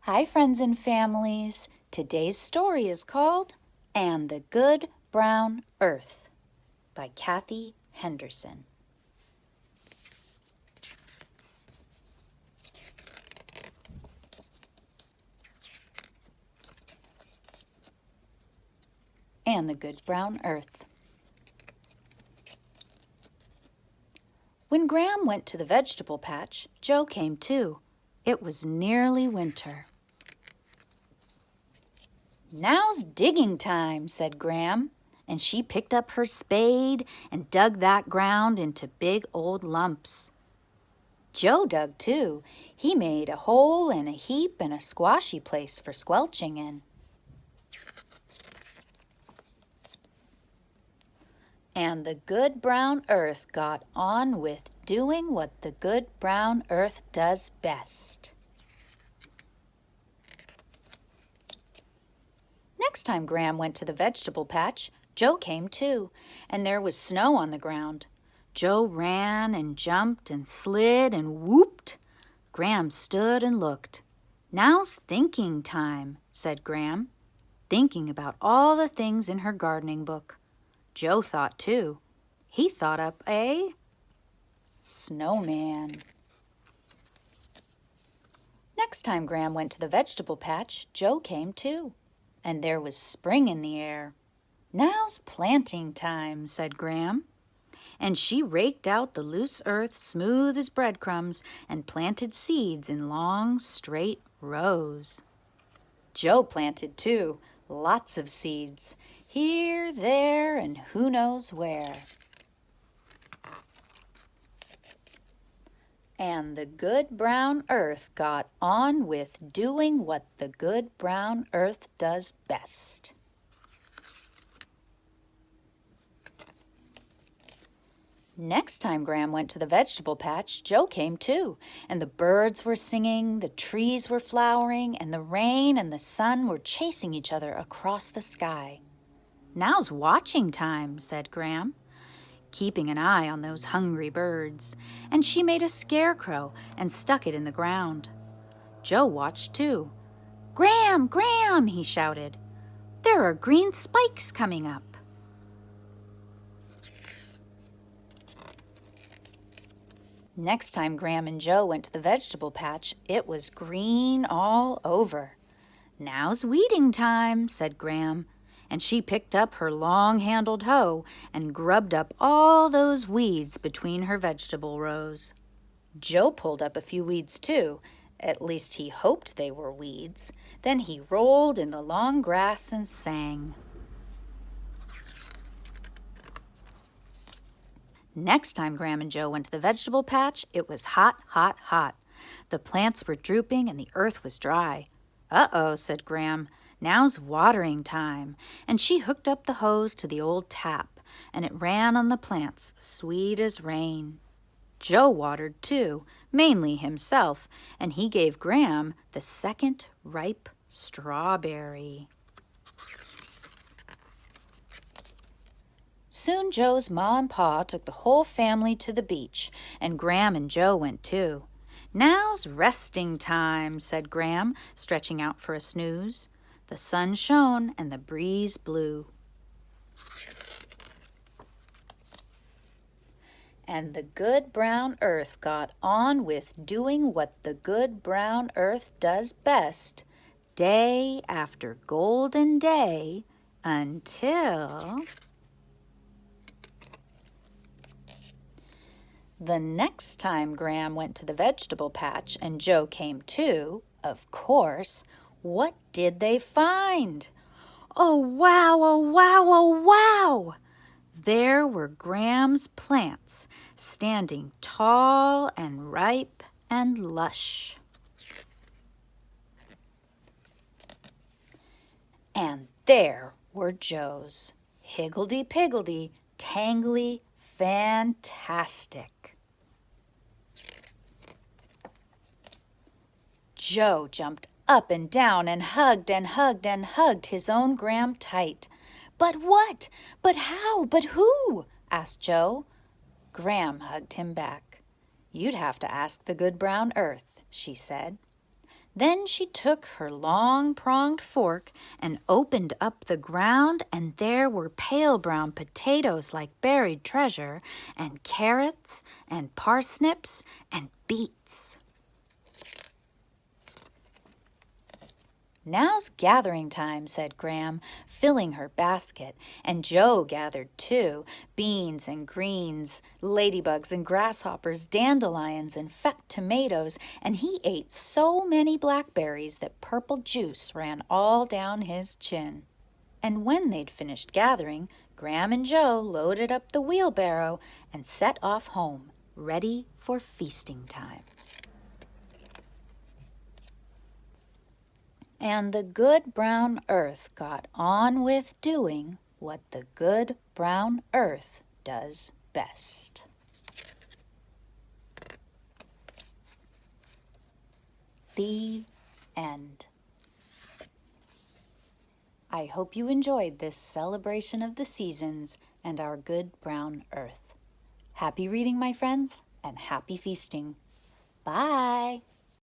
Hi, friends and families. Today's story is called And the Good Brown Earth by Kathy Henderson. And the Good Brown Earth. When Graham went to the vegetable patch, Joe came too. It was nearly winter. "Now's digging time," said Graham, and she picked up her spade and dug that ground into big old lumps. Joe dug too. He made a hole and a heap and a squashy place for squelching in. And the good brown earth got on with doing what the good brown earth does best. Next time Graham went to the vegetable patch, Joe came too, and there was snow on the ground. Joe ran and jumped and slid and whooped. Graham stood and looked. "Now's thinking time," said Graham, thinking about all the things in her gardening book. Joe thought too. He thought up a snowman. Next time Graham went to the vegetable patch, Joe came too, and there was spring in the air. "Now's planting time," said Graham, and she raked out the loose earth smooth as breadcrumbs and planted seeds in long, straight rows. Joe planted too, lots of seeds, here, there, and who knows where. And the good brown earth got on with doing what the good brown earth does best. Next time Graham went to the vegetable patch, Joe came too, and the birds were singing, the trees were flowering, and the rain and the sun were chasing each other across the sky. "Now's watching time," said Graham, keeping an eye on those hungry birds, and she made a scarecrow and stuck it in the ground. Joe watched too. "Graham, Graham," he shouted, "there are green spikes coming up." Next time Graham and Joe went to the vegetable patch, it was green all over. "Now's weeding time," said Graham, and she picked up her long-handled hoe and grubbed up all those weeds between her vegetable rows. Joe pulled up a few weeds too, at least he hoped they were weeds. Then he rolled in the long grass and sang. Next time Graham and Joe went to the vegetable patch, it was hot, hot, hot. The plants were drooping and the earth was dry. "Uh-oh," said Graham, "now's watering time." And she hooked up the hose to the old tap, and it ran on the plants, sweet as rain. Joe watered too, mainly himself, and he gave Graham the second ripe strawberry. Soon Joe's ma and pa took the whole family to the beach, and Graham and Joe went too. "Now's resting time," said Graham, stretching out for a snooze. The sun shone and the breeze blew. And the good brown earth got on with doing what the good brown earth does best, day after golden day, until... The next time Graham went to the vegetable patch and Joe came too, of course, what did they find? Oh, wow, oh, wow, oh, wow! There were Graham's plants, standing tall and ripe and lush. And there were Joe's, higgledy-piggledy, tangly, fantastic. Joe jumped up and down and hugged and hugged and hugged his own Graham tight. "But what? But how? But who?" asked Joe. Graham hugged him back. "You'd have to ask the good brown earth," she said. Then she took her long-pronged fork and opened up the ground, and there were pale brown potatoes like buried treasure, and carrots, and parsnips, and beets. "Now's gathering time," said Gram, filling her basket, and Joe gathered too, beans and greens, ladybugs and grasshoppers, dandelions and fat tomatoes, and he ate so many blackberries that purple juice ran all down his chin. And when they'd finished gathering, Gram and Joe loaded up the wheelbarrow and set off home, ready for feasting time. And the good brown earth got on with doing what the good brown earth does best. The end. I hope you enjoyed this celebration of the seasons and our good brown earth. Happy reading, my friends, and happy feasting. Bye.